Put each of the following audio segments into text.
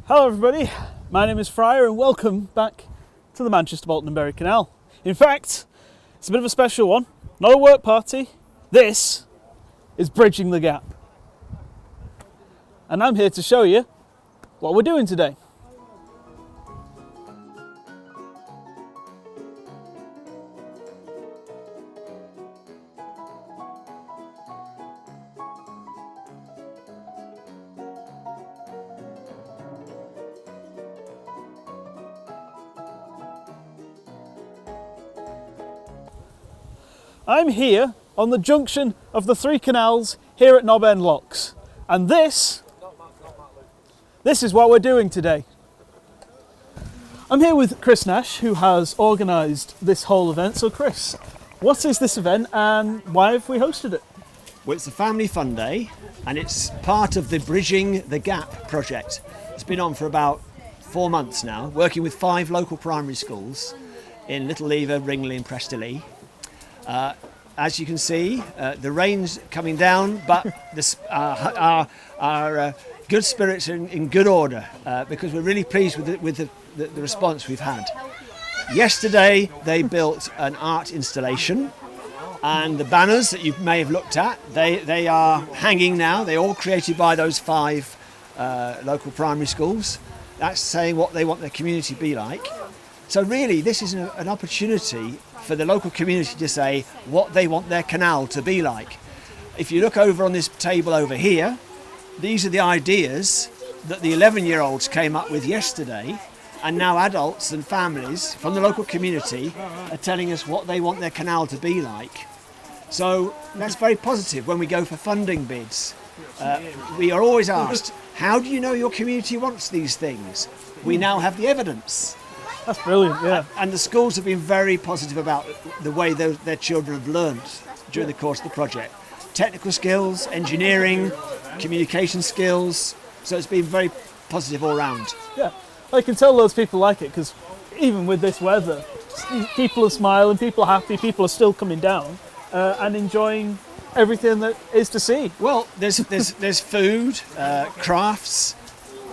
Hello everybody, my name is Fryer and welcome back to the Manchester Bolton and Bury Canal. In fact, it's a bit of a special one, not a work party, this is Bridging the Gap. And I'm here to show you what we're doing today. I'm here on the junction of the three canals here at Knob End Locks, and this is what we're doing today. I'm here with Chris Nash, who has organised this whole event. So Chris, what is this event and why have we hosted it? Well, it's a family fun day and it's part of the Bridging the Gap project. It's been on for about 4 months now, working with 5 local primary schools in Little Lever, Ringley and Prestoley. As you can see, the rain's coming down, but our good spirits are in good order because we're really pleased with the response we've had. Yesterday, they built an art installation, and the banners that you may have looked at, they are hanging now. They're all created by those 5 local primary schools. That's saying what they want their community to be like. So really, this is an opportunity for the local community to say what they want their canal to be like. If you look over on this table over here, these are the ideas that the 11-year-olds came up with yesterday, and now adults and families from the local community are telling us what they want their canal to be like. So that's very positive when we go for funding bids. We are always asked, how do you know your community wants these things? We now have the evidence. That's brilliant, yeah. And the schools have been very positive about the way their children have learned during the course of the project. Technical skills, engineering, communication skills. So it's been very positive all round. Yeah, I can tell those people like it because even with this weather, people are smiling, people are happy, people are still coming down and enjoying everything that is to see. Well, there's food, crafts,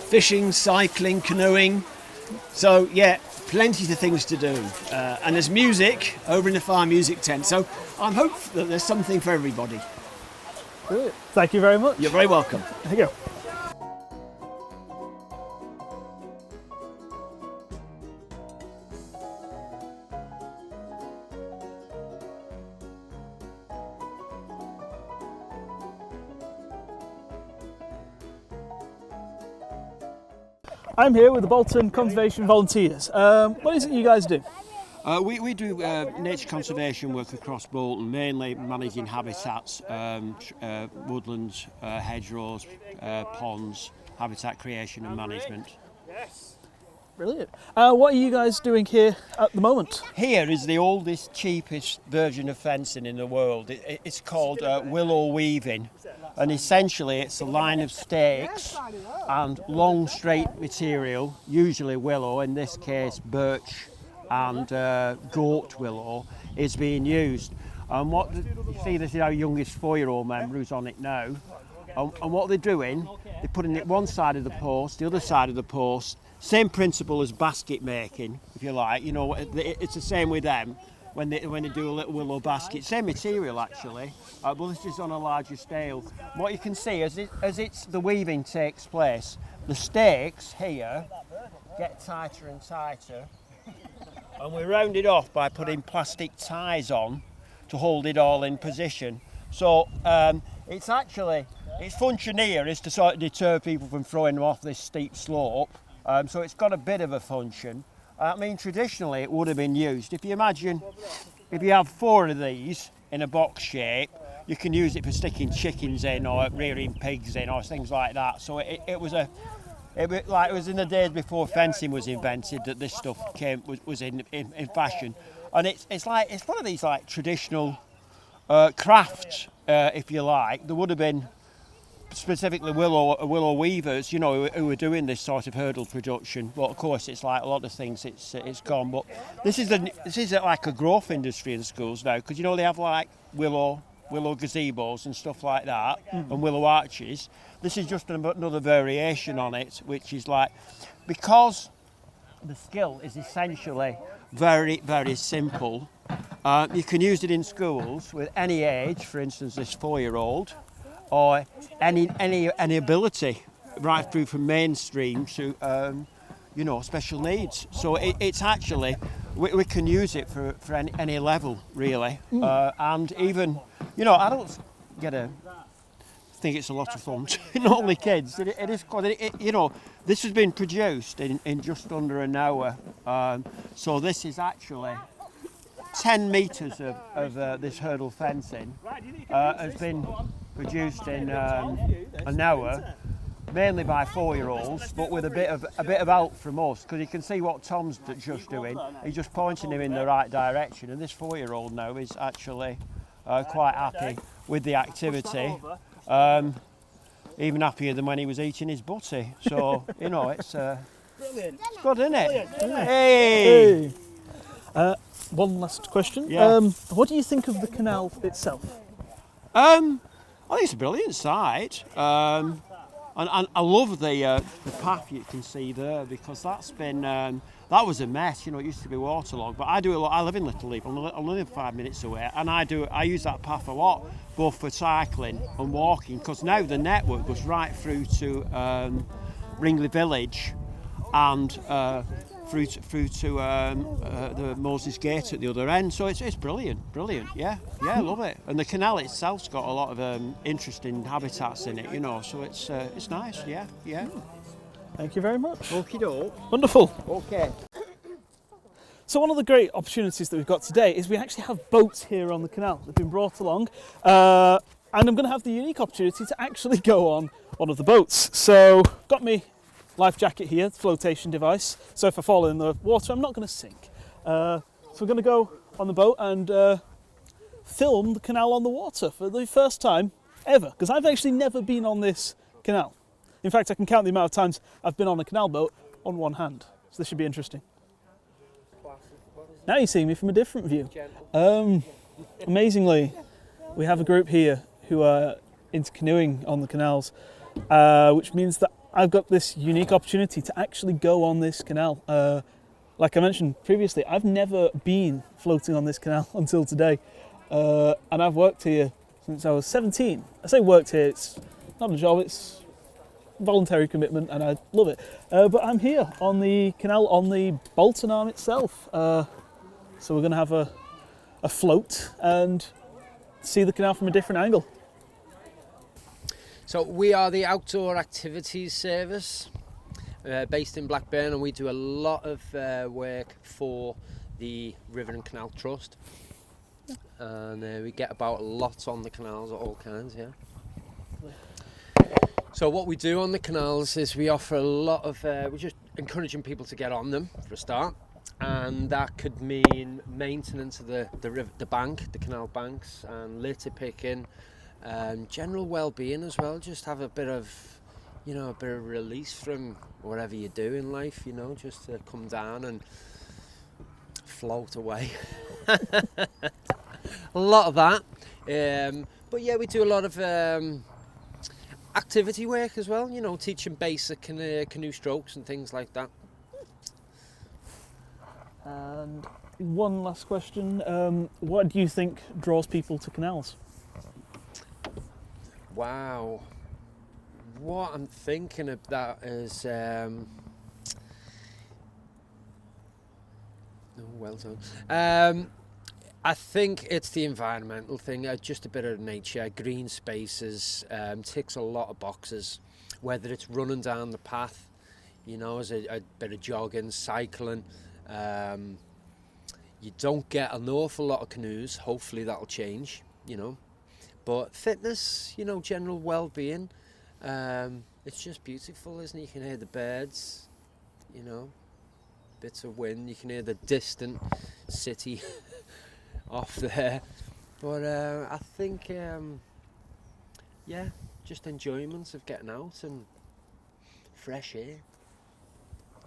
fishing, cycling, canoeing. So yeah, plenty of things to do. And there's music over in the fire music tent. So I'm hopeful that there's something for everybody. Brilliant. Thank you very much. You're very welcome. There you go. I'm here with the Bolton Conservation Volunteers. What is it you guys do? We do nature conservation work across Bolton, mainly managing habitats, woodlands, hedgerows, ponds, habitat creation and management. Brilliant. What are you guys doing here at the moment? Here is the oldest, cheapest version of fencing in the world. It's called willow weaving, and essentially it's a line of stakes and long straight material, usually willow, in this case birch and goat willow, is being used. And what you see, this is our youngest 4-year-old member who's on it now. And what they're doing, they're putting it one side of the post, the other side of the post. Same principle as basket making, if you like. You know, it's the same with them when they do a little willow basket. Same material actually, but this is on a larger scale. What you can see as the weaving takes place, the stakes here get tighter and tighter, and we round it off by putting plastic ties on to hold it all in position. So its function here is to sort of deter people from throwing them off this steep slope. So it's got a bit of a function. I mean, traditionally it would have been used. If you imagine, if you have 4 of these in a box shape, you can use it for sticking chickens in or rearing pigs in or things like that. So it was in the days before fencing was invented that this stuff was in fashion. And it's one of these like traditional crafts, if you like. There would have been specifically willow weavers, you know, who were doing this sort of hurdle production. But of course, it's like a lot of things, it's gone. But this is like a growth industry in schools now, because you know they have like willow willow gazebos and stuff like that, and willow arches. This is just another variation on it, which is like, because the skill is essentially very, very simple. You can use it in schools with any age, for instance, this 4-year-old, or any ability, right through from mainstream to, you know, special needs. So it's actually, we can use it for any level, really. And even, you know, adults think it's a lot of fun, not only kids. It is quite, you know, this has been produced in just under an hour. So this is actually 10 metres of this hurdle fencing has been produced in an hour, mainly by 4-year-olds, but with a bit of help from us, because you can see what Tom's just doing. He's just pointing him in the right direction, and this 4-year-old now is actually quite happy with the activity. Even happier than when he was eating his butty. So, you know, it's good, isn't it? Hey! One last question. Yeah. What do you think of the canal itself? I think it's a brilliant site. And I love the path you can see there, because that's been that was a mess. You know, it used to be waterlogged. But I do a lot. I live in Little Leap. I live 5 minutes away, and I use that path a lot, both for cycling and walking. Because now the network goes right through to Ringley Village, and through to the Moses Gate at the other end. So it's brilliant. Yeah, I love it. And the canal itself's got a lot of interesting habitats in it, you know. So it's nice. Yeah. Thank you very much. Okie doke. Wonderful. Okay. So one of the great opportunities that we've got today is we actually have boats here on the canal. They've been brought along, and I'm going to have the unique opportunity to actually go on one of the boats. So got me life jacket here, flotation device, so if I fall in the water I'm not going to sink. So we're going to go on the boat and film the canal on the water for the first time ever, because I've actually never been on this canal. In fact, I can count the amount of times I've been on a canal boat on one hand, so this should be interesting. Now you're seeing me from a different view. Amazingly, we have a group here who are into canoeing on the canals, which means that I've got this unique opportunity to actually go on this canal. Like I mentioned previously, I've never been floating on this canal until today, and I've worked here since I was 17. I say worked here, it's not a job, it's voluntary commitment, and I love it. But I'm here on the canal on the Bolton Arm itself. So we're going to have a float and see the canal from a different angle. So we are the Outdoor Activities Service based in Blackburn, and we do a lot of work for the River and Canal Trust, and we get about lots on the canals of all kinds, yeah. So what we do on the canals is we offer a lot of, we're just encouraging people to get on them for a start, and that could mean maintenance of the river, the bank, the canal banks, and litter picking, general well-being as well. Just have a bit of, you know, a bit of release from whatever you do in life, you know, just to come down and float away. A lot of that, but yeah, we do a lot of activity work as well, you know, teaching basic canoe strokes and things like that. And one last question, what do you think draws people to canals? Wow, what I'm thinking of that is well done. I think it's the environmental thing, just a bit of nature, green spaces, ticks a lot of boxes, whether it's running down the path, you know, as a bit of jogging, cycling. You don't get an awful lot of canoes, hopefully that'll change, you know, but fitness, you know, general well-being, it's just beautiful, isn't it? You can hear the birds, you know, bits of wind, you can hear the distant city off there, but I think yeah, just enjoyment of getting out and fresh air.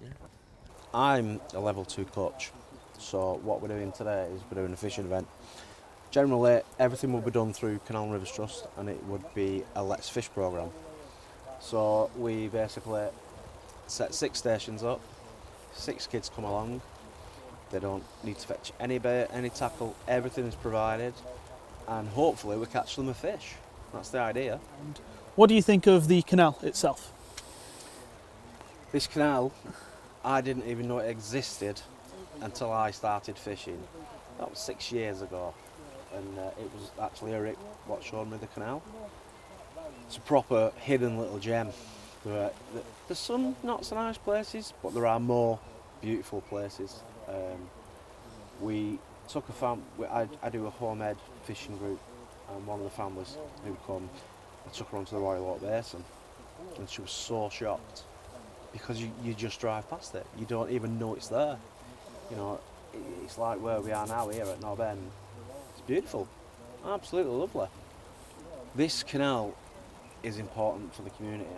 Yeah. I'm a level 2 coach, so what we're doing today is we're doing a fishing event Generally, everything will be done through Canal and Rivers Trust, and it would be a Let's Fish programme. So we basically set 6 stations up, 6 kids come along, they don't need to fetch any bait, any tackle, everything is provided, and hopefully we catch them a fish. That's the idea. What do you think of the canal itself? This canal, I didn't even know it existed until I started fishing. That was 6 years ago, and it was actually Eric what showed me the canal. It's a proper hidden little gem. There's some not so nice places, but there are more beautiful places. We took I do a homemade fishing group, and one of the families who come, I took her onto the Royal Oak Basin, and she was so shocked because you just drive past it, you don't even know it's there. You know, it's like where we are now here at Knob End. It's beautiful, absolutely lovely. This canal is important for the community,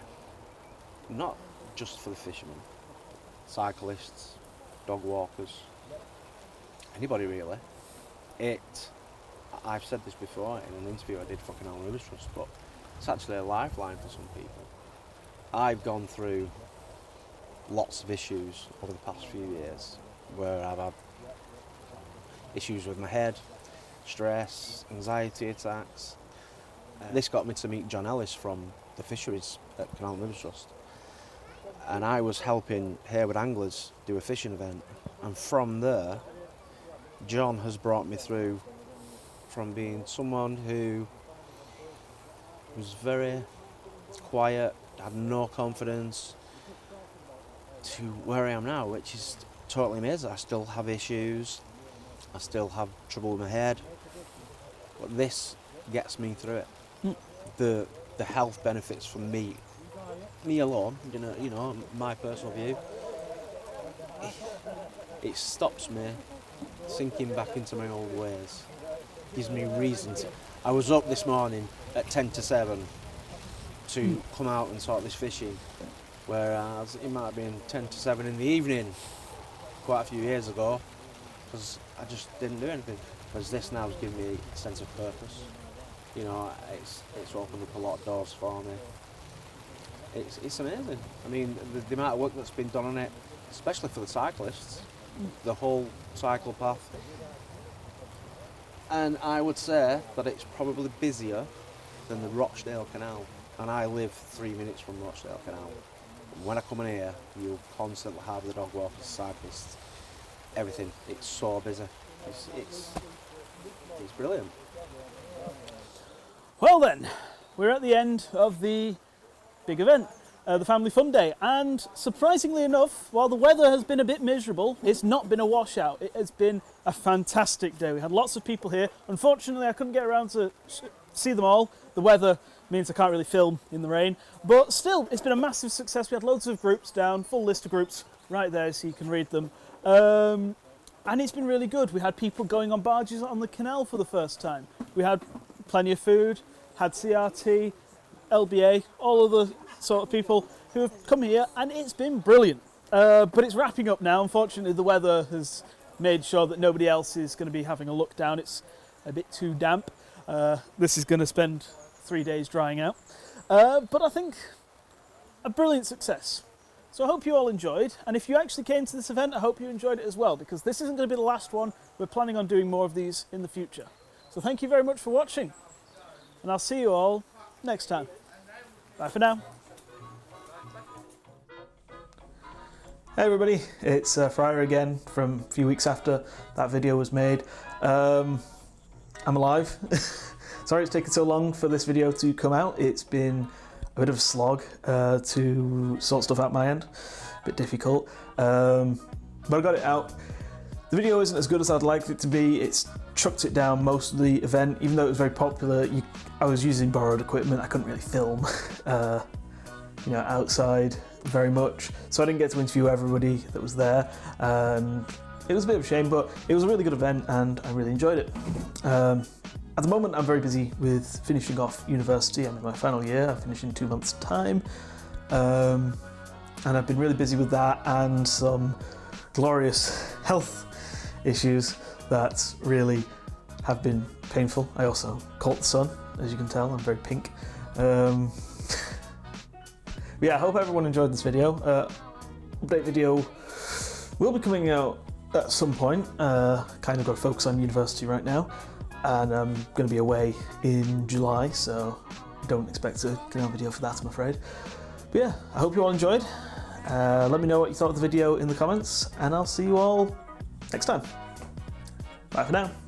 not just for the fishermen, cyclists, dog walkers, anybody really. I've said this before in an interview I did for Canal and Rivers Trust, but it's actually a lifeline for some people. I've gone through lots of issues over the past few years where I've had issues with my head, stress, anxiety attacks. This got me to meet John Ellis from the fisheries at Canal and Rivers Trust. And I was helping Hayward anglers do a fishing event. And from there, John has brought me through from being someone who was very quiet, had no confidence, to where I am now, which is totally amazing. I still have issues, I still have trouble with my head, but this gets me through it. The health benefits from me alone, you know, my personal view, it stops me sinking back into my old ways. Gives me reasons. I was up this morning at 10 to 7 to come out and sort this fishing, whereas it might have been 10 to 7 in the evening quite a few years ago, because I just didn't do anything. Whereas this now has given me a sense of purpose. You know, it's opened up a lot of doors for me. It's amazing. I mean, the amount of work that's been done on it, especially for the cyclists, the whole cycle path. And I would say that it's probably busier than the Rochdale Canal. And I live 3 minutes from Rochdale Canal. When I come in here, you'll constantly have the dog walkers, cyclists, everything. It's so busy. It's brilliant. Well then, we're at the end of the big event, the Family Fun Day, and surprisingly enough, while the weather has been a bit miserable, it's not been a washout. It has been a fantastic day. We had lots of people here. Unfortunately, I couldn't get around to see them all. The weather means I can't really film in the rain, but still, it's been a massive success. We had loads of groups down, full list of groups right there so you can read them. And it's been really good. We had people going on barges on the canal for the first time. We had plenty of food, had CRT, LBA, all of the sort of people who have come here, and it's been brilliant. But it's wrapping up now. Unfortunately, the weather has made sure that nobody else is going to be having a look down. It's a bit too damp. This is going to spend 3 days drying out. But I think a brilliant success. So I hope you all enjoyed, and if you actually came to this event, I hope you enjoyed it as well, because this isn't going to be the last one. We're planning on doing more of these in the future. So thank you very much for watching, and I'll see you all next time. Bye for now. Hey everybody, it's Fryer again from a few weeks after that video was made. I'm alive. Sorry it's taken so long for this video to come out. It's been a bit of a slog to sort stuff out my end, a bit difficult, but I got it out. The video isn't as good as I'd like it to be. It's chucked it down most of the event, even though it was very popular. I was using borrowed equipment. I couldn't really film, you know, outside very much, so I didn't get to interview everybody that was there. It was a bit of a shame, but it was a really good event and I really enjoyed it. At the moment, I'm very busy with finishing off university. I'm in my final year. I finish in 2 months' time, and I've been really busy with that and some glorious health issues that really have been painful. I also caught the sun, as you can tell. I'm very pink. Yeah, I hope everyone enjoyed this video. Update video will be coming out at some point. Kind of got to focus on university right now, and I'm going to be away in July, so don't expect a canal video for that, I'm afraid. But yeah, I hope you all enjoyed. Let me know what you thought of the video in the comments, and I'll see you all next time. Bye for now.